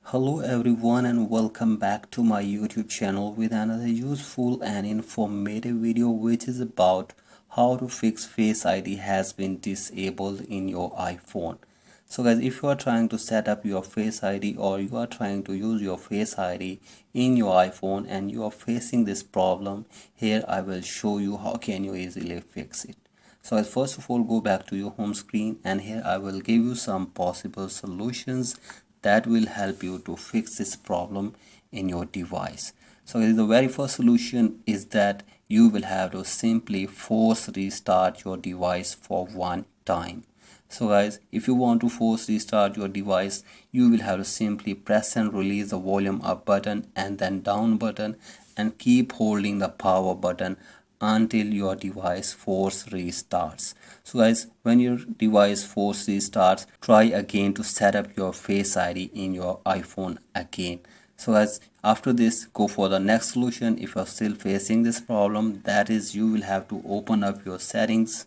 Hello everyone and welcome back to my YouTube channel with another useful and informative video which is about how to fix Face ID has been disabled in your iPhone. So guys, if you are trying to set up your Face ID or you are trying to use your Face ID in your iPhone and you are facing this problem, here I will show you how can you easily fix it. So as first of all, go back to your home screen and here I will give you some possible solutions that will help you to fix this problem in your device. So the very first solution is that you will have to simply force restart your device for one time. So guys, if you want to force restart your device, you will have to simply press and release the volume up button and then down button and keep holding the power button until your device force restarts. So guys, when your device force restarts, try again to set up your Face ID in your iPhone again. So guys, after this, go for the next solution. If you're still facing this problem, that is, you will have to open up your settings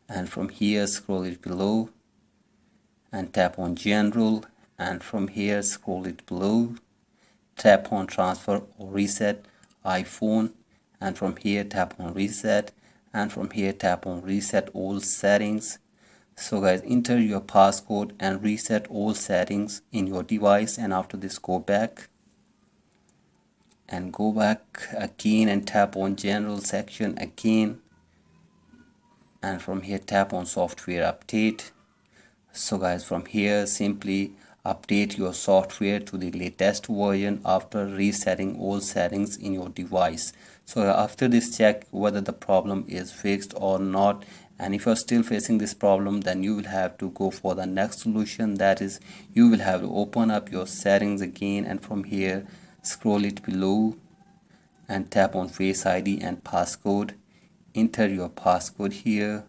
and from here scroll it below and tap on general, and from here scroll it below, tap on transfer or reset iPhone, and from here tap on reset, and from here tap on reset all settings. So guys, enter your passcode and reset all settings in your device, and after this go back again and tap on general section again, and from here tap on software update. So guys, from here simply update your software to the latest version after resetting all settings in your device. So after this, check whether the problem is fixed or not, and if you're still facing this problem, then you will have to go for the next solution. That is, you will have to open up your settings again, and from here scroll it below and tap on Face ID and passcode. Enter your passcode here,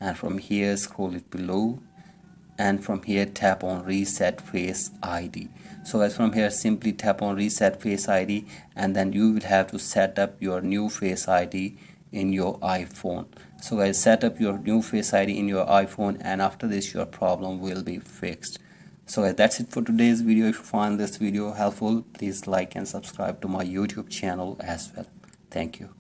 and from here scroll it below, and from here tap on reset Face ID. So as from here simply tap on reset Face ID, and then you will have to set up your new Face ID in your iPhone. So guys, set up your new Face ID in your iPhone, and after this your problem will be fixed. So guys, that's it for today's video. If you find this video helpful, please like and subscribe to my YouTube channel as well. Thank you.